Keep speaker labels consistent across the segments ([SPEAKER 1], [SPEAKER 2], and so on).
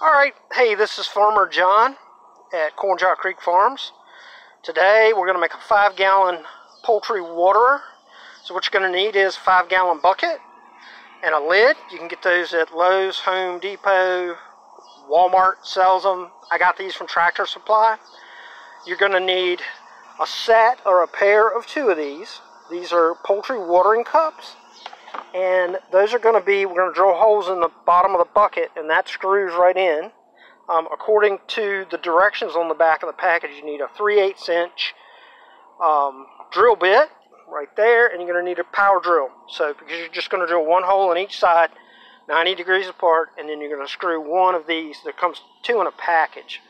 [SPEAKER 1] Alright, hey, this is Farmer John at Cornjaw Creek Farms. Today we're going to make a 5-gallon poultry waterer. So what you're going to need is a 5-gallon bucket and a lid. You can get those at Lowe's, Home Depot, Walmart sells them. I got these from Tractor Supply. You're going to need a set or a pair of 2 of these. These are poultry watering cups. And those are going to be, we're going to drill holes in the bottom of the bucket, and that screws right in. According to the directions on the back of the package, you need a 3/8 inch drill bit right there, and you're going to need a power drill. So, because you're just going to drill one hole on each side, 90 degrees apart, and then you're going to screw one of these. There comes 2 in a package.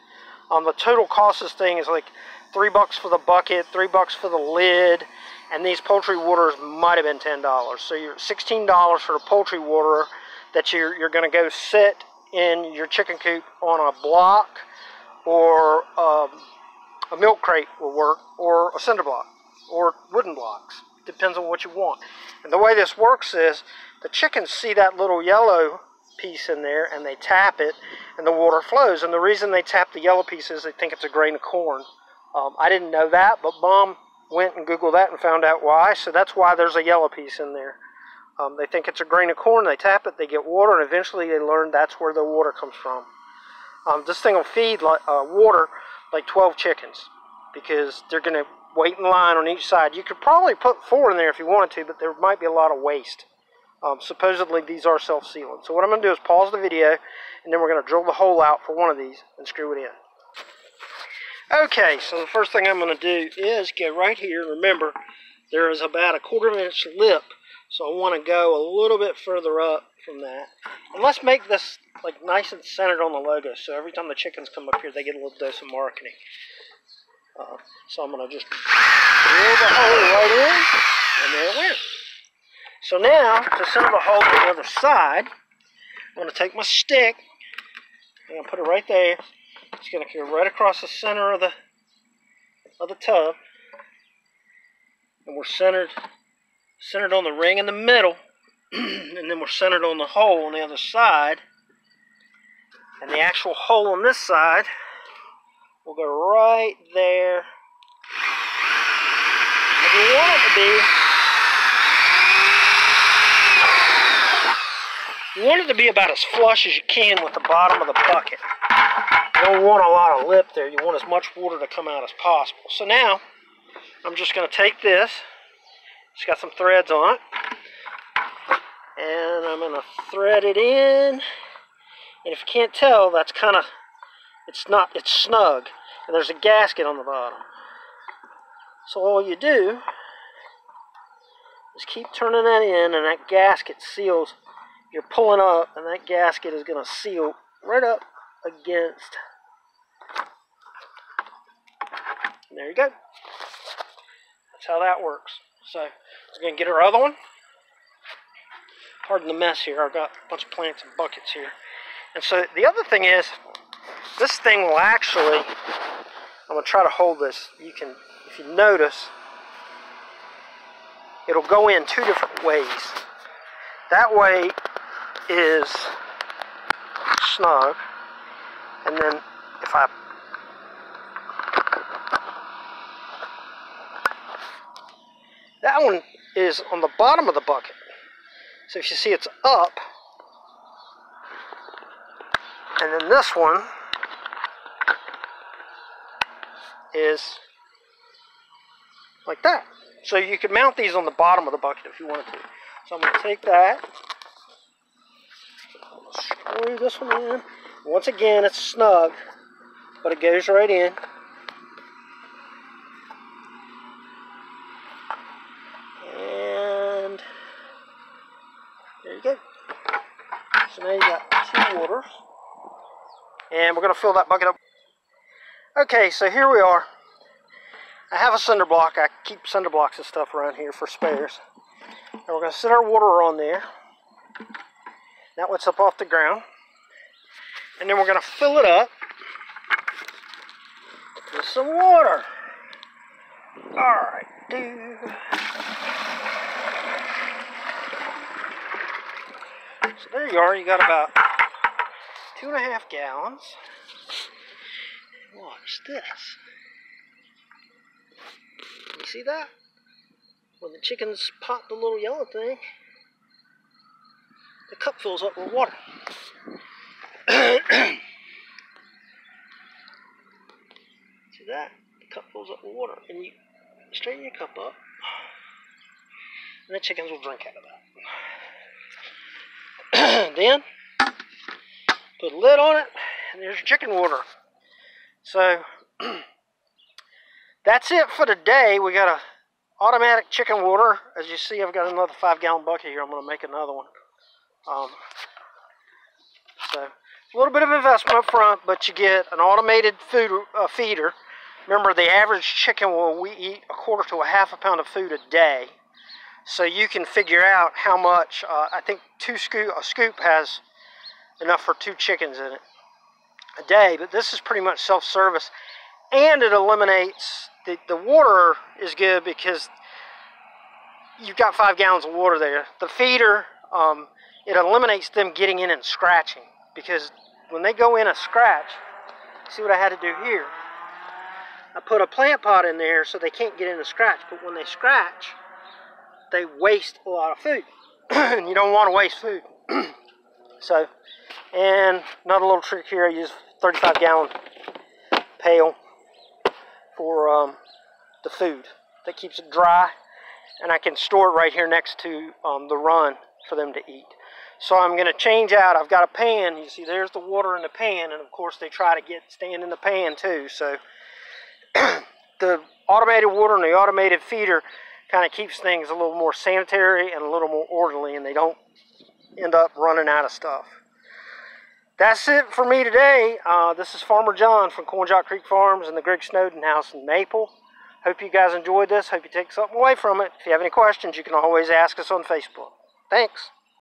[SPEAKER 1] The total cost of this thing is like $3 for the bucket, $3 for the lid, and these poultry waterers might have been $10. So you're $16 for the poultry waterer that you're going to go sit in your chicken coop on a block, or a milk crate will work, or a cinder block, or wooden blocks. Depends on what you want. And the way this works is the chickens see that little yellow piece in there and they tap it and the water flows. And the reason they tap the yellow piece is they think it's a grain of corn. I didn't know that, but Mom went and Googled that and found out why. So that's why there's a yellow piece in there. They think it's a grain of corn, they tap it, they get water, and eventually they learn that's where the water comes from. This thing will feed water like 12 chickens, because they're going to wait in line on each side. You could probably put 4 in there if you wanted to, but there might be a lot of waste. Supposedly these are self-sealing. So what I'm going to do is pause the video, and then we're going to drill the hole out for one of these and screw it in. Okay, so the first thing I'm going to do is go right here. Remember, there is about a 1/4 inch lip, so I want to go a little bit further up from that. And let's make this like nice and centered on the logo, so every time the chickens come up here, they get a little dose of marketing. So I'm going to just drill the hole right in, and there it went. So now, to center the hole on the other side, I'm going to take my stick, and I'll put it right there. It's going to go right across the center of the tub, and we're centered on the ring in the middle, and then we're centered on the hole on the other side, and the actual hole on this side will go right there. And we want it to be, you want it to be about as flush as you can with the bottom of the bucket. You don't want a lot of lip there. You want as much water to come out as possible. So now, I'm just going to take this. It's got some threads on it. And I'm going to thread it in. And if you can't tell, that's kind of, it's snug. And there's a gasket on the bottom. So all you do is keep turning that in, and that gasket seals. You're pulling up, and that gasket is going to seal right up against. And there you go. That's how that works. So, we're going to get our other one. Pardon the mess here. I've got a bunch of plants and buckets here. And so, the other thing is, this thing will actually, I'm going to try to hold this. You can, if you notice, it'll go in 2 different ways. That way is snug. And then, if I that one is on the bottom of the bucket. So if you see, it's up. And then this one is like that. So you could mount these on the bottom of the bucket if you wanted to. So I'm going to take that. Screw this one in. Once again, it's snug, but it goes right in. And there you go. So now you got 2 waters. And we're going to fill that bucket up. Okay, so here we are. I have a cinder block. I keep cinder blocks and stuff around here for spares. And we're going to set our water on there. That one's up off the ground. And then we're going to fill it up with some water. Alright, dude. So there you are. You got about 2.5 gallons. Watch this. You see that? When the chickens pop the little yellow thing, the cup fills up with water. See that? The cup fills up with water. And you straighten your cup up, and the chickens will drink out of that. Then, put a lid on it, and there's your chicken water. So, that's it for today. We got a automatic chicken water. As you see, I've got another 5-gallon bucket here. I'm going to make another one. So, a little bit of investment up front, but you get an automated food feeder. Remember, the average chicken we eat 1/4 to 1/2 pound of food a day. So you can figure out how much. I think a scoop has enough for 2 chickens in it a day. But this is pretty much self-service, and it eliminates the water is good because you've got 5 gallons of water there. The feeder, it eliminates them getting in and scratching, because when they go in a scratch, see what I had to do here? I put a plant pot in there so they can't get in and scratch, but when they scratch, they waste a lot of food. And you don't want to waste food. So, and another little trick here, I use 35-gallon pail for the food. That keeps it dry, and I can store it right here next to the run for them to eat. So I'm going to change out. I've got a pan. You see, there's the water in the pan, and of course they try to stand in the pan too. So the automated water and the automated feeder kind of keeps things a little more sanitary and a little more orderly, and they don't end up running out of stuff. That's it for me today. This is Farmer John from Corn Jock Creek Farms and the Greg Snowden House in Maple. Hope you guys enjoyed this. Hope you take something away from it. If you have any questions, you can always ask us on Facebook. Thanks.